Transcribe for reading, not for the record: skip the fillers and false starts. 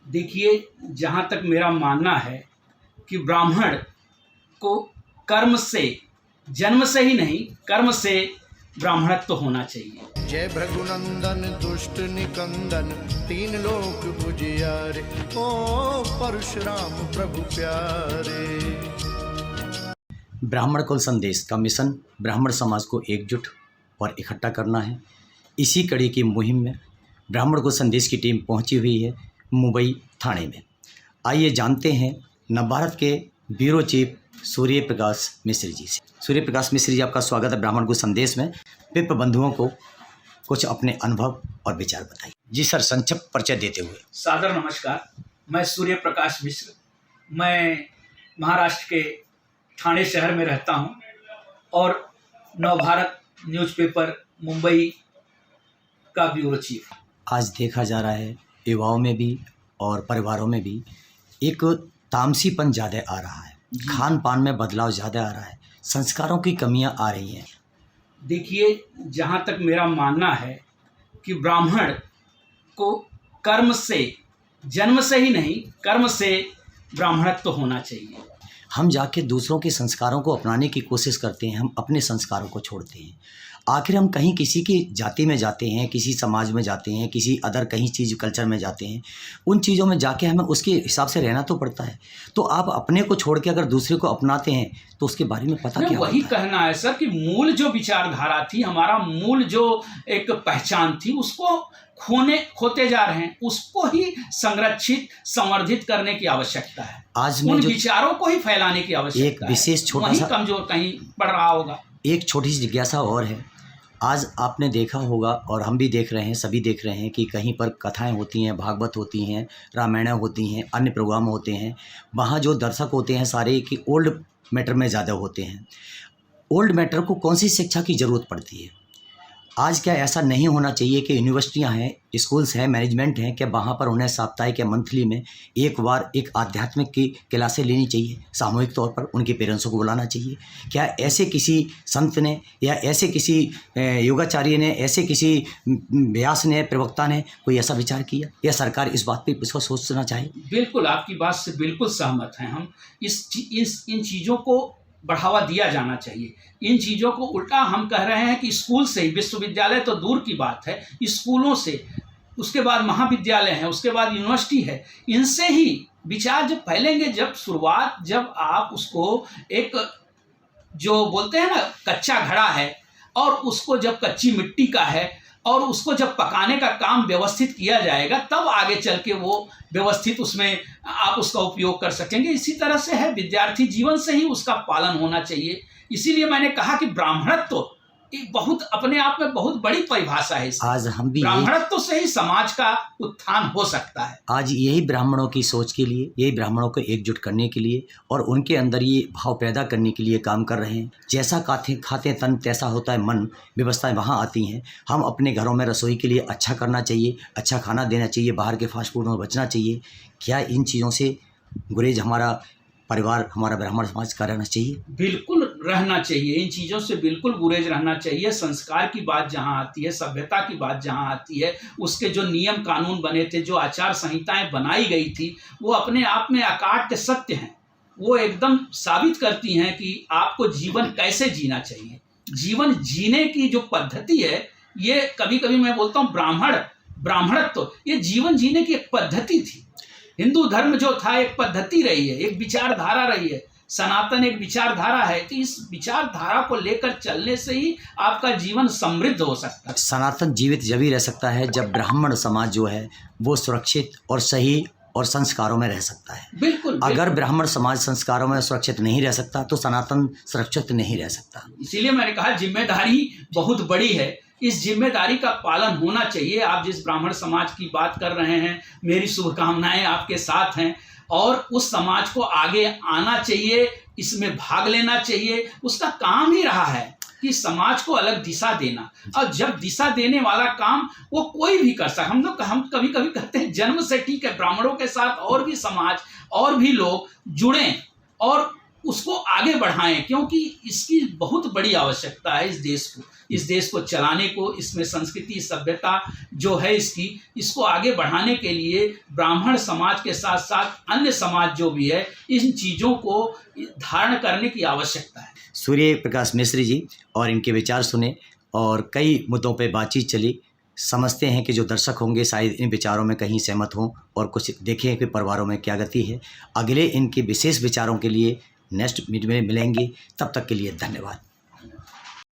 देखिए, जहाँ तक मेरा मानना है कि ब्राह्मण को कर्म से, जन्म से ही नहीं, कर्म से ब्राह्मणत्व तो होना चाहिए। जय भृगुनंदन दुष्ट निकंदन, तीन लोक बुझियारे, ओ परशुराम प्रभु प्यारे। ब्राह्मण कुल संदेश का मिशन ब्राह्मण समाज को एकजुट और इकट्ठा करना है। इसी कड़ी की मुहिम में ब्राह्मण कुल संदेश की टीम पहुंची हुई है मुंबई थाने में। आइए जानते हैं नवभारत के ब्यूरो चीफ सूर्य प्रकाश मिश्र जी से। सूर्य प्रकाश मिश्र जी, आपका स्वागत है ब्राह्मण कुल संदेश में। पिप बंधुओं को कुछ अपने अनुभव और विचार बताइए। जी सर, संक्षिप्त परिचय देते हुए। सादर नमस्कार। मैं सूर्य प्रकाश मिश्र, मैं महाराष्ट्र के ठाणे शहर में रहता हूं और नवभारत न्यूज़पेपर मुंबई का ब्यूरो चीफ। आज देखा जा रहा है युवाओं में भी और परिवारों में भी एक तामसीपन ज़्यादा आ रहा है, खान पान में बदलाव ज़्यादा आ रहा है, संस्कारों की कमियां आ रही हैं। देखिए, जहाँ तक मेरा मानना है कि ब्राह्मण को कर्म से, जन्म से ही नहीं, कर्म से ब्राह्मणत्व तो होना चाहिए। हम जाके दूसरों के संस्कारों को अपनाने की कोशिश करते हैं, हम अपने संस्कारों को छोड़ते हैं। आखिर हम कहीं किसी की जाति में जाते हैं, किसी समाज में जाते हैं, किसी अदर कहीं चीज़ कल्चर में जाते हैं, उन चीज़ों में जाके हमें उसके हिसाब से रहना तो पड़ता है। तो आप अपने को छोड़ के अगर दूसरे को अपनाते हैं तो उसके बारे में पता क्या वही होता है? कहना है सर कि मूल जो विचारधारा थी, हमारा मूल जो एक पहचान थी, उसको खोते जा रहे हैं। उसको ही संरक्षित, संवर्धित करने की आवश्यकता है। आज उन में विचारों को ही फैलाने की आवश्यकता एक विशेष छोटा वही सा कमजोर कहीं पड़ रहा होगा। एक छोटी सी जिज्ञासा और है। आज आपने देखा होगा और हम भी देख रहे हैं, सभी देख रहे हैं कि कहीं पर कथाएं होती हैं, भागवत होती हैं, रामायण होती हैं, अन्य प्रोग्राम होते हैं। वहाँ जो दर्शक होते हैं सारे कि ओल्ड मैटर में ज़्यादा होते हैं। ओल्ड मैटर को कौन सी शिक्षा की ज़रूरत पड़ती है? आज क्या ऐसा नहीं होना चाहिए कि यूनिवर्सिटियां हैं, स्कूल्स हैं, मैनेजमेंट हैं, क्या वहाँ पर उन्हें साप्ताहिक या मंथली में एक बार एक आध्यात्मिक की क्लासें लेनी चाहिए? सामूहिक तौर पर उनके पेरेंट्सों को बुलाना चाहिए। क्या ऐसे किसी संत ने या ऐसे किसी योगाचार्य ने, ऐसे किसी व्यास ने, प्रवक्ता ने कोई ऐसा विचार किया, या सरकार इस बात पर इसको सोचना चाहे? बिल्कुल, आपकी बात से बिल्कुल सहमत हैं हम। इन चीज़ों को बढ़ावा दिया जाना चाहिए। इन चीज़ों को उल्टा हम कह रहे हैं कि स्कूल से ही, विश्वविद्यालय तो दूर की बात है, स्कूलों से, उसके बाद महाविद्यालय है, उसके बाद यूनिवर्सिटी है, इनसे ही विचार जब फैलेंगे, जब आप उसको एक, जो बोलते हैं ना, कच्चा घड़ा है और उसको जब कच्ची मिट्टी का है और उसको जब पकाने का काम व्यवस्थित किया जाएगा, तब आगे चल के वो व्यवस्थित उसमें आप उसका उपयोग कर सकेंगे। इसी तरह से है, विद्यार्थी जीवन से ही उसका पालन होना चाहिए। इसीलिए मैंने कहा कि ब्राह्मणत्व एक बहुत अपने आप में बहुत बड़ी परिभाषा है। आज हम भी ब्राह्मणत्व से ही समाज का उत्थान हो सकता है। आज यही ब्राह्मणों की सोच के लिए, यही ब्राह्मणों को एकजुट करने के लिए और उनके अंदर ये भाव पैदा करने के लिए काम कर रहे हैं। जैसा खाते तन तैसा होता है मन, व्यवस्थाएं वहाँ आती हैं। हम अपने घरों में रसोई के लिए अच्छा करना चाहिए, अच्छा खाना देना चाहिए, बाहर के फास्ट फूड में बचना चाहिए। क्या इन चीज़ों से गुरेज हमारा परिवार, हमारा ब्राह्मण समाज का रहना चाहिए? बिल्कुल रहना चाहिए। इन चीज़ों से बिल्कुल गुरेज रहना चाहिए। संस्कार की बात जहाँ आती है, सभ्यता की बात जहाँ आती है, उसके जो नियम कानून बने थे, जो आचार संहिताएं बनाई गई थी, वो अपने आप में अकाट्य सत्य हैं। वो एकदम साबित करती हैं कि आपको जीवन कैसे जीना चाहिए। जीवन जीने की जो पद्धति है, ये कभी कभी मैं बोलता हूँ ब्राह्मणत्व ये जीवन जीने की एक पद्धति थी। हिंदू धर्म जो था एक पद्धति रही है, एक विचारधारा रही है। सनातन एक विचारधारा है कि इस विचारधारा को लेकर चलने से ही आपका जीवन समृद्ध हो सकता है। सनातन जीवित जब ही रह सकता है जब ब्राह्मण समाज जो है वो सुरक्षित और सही और संस्कारों में रह सकता है। बिल्कुल। अगर ब्राह्मण समाज संस्कारों में सुरक्षित नहीं रह सकता तो सनातन सुरक्षित नहीं रह सकता। इसीलिए मैंने कहा जिम्मेदारी बहुत बड़ी है। इस जिम्मेदारी का पालन होना चाहिए। आप जिस ब्राह्मण समाज की बात कर रहे हैं, मेरी शुभकामनाएं आपके साथ हैं और उस समाज को आगे आना चाहिए, इसमें भाग लेना चाहिए। उसका काम ही रहा है कि समाज को अलग दिशा देना, और जब दिशा देने वाला काम वो कोई भी कर सकता। हम कभी कभी कहते हैं जन्म से ठीक है, ब्राह्मणों के साथ और भी समाज और भी लोग जुड़ें और उसको आगे बढ़ाएं, क्योंकि इसकी बहुत बड़ी आवश्यकता है इस देश को चलाने को। इसमें संस्कृति सभ्यता जो है इसको आगे बढ़ाने के लिए ब्राह्मण समाज के साथ साथ अन्य समाज जो भी है, इन चीज़ों को धारण करने की आवश्यकता है। सूर्य प्रकाश मिश्र जी और इनके विचार सुने और कई मुद्दों पे बातचीत चली। समझते हैं कि जो दर्शक होंगे शायद इन विचारों में कहीं सहमत हों और कुछ देखें कि परिवारों में क्या गति है। अगले इनके विशेष विचारों के लिए नेक्स्ट मीट में मिलेंगे, तब तक के लिए धन्यवाद।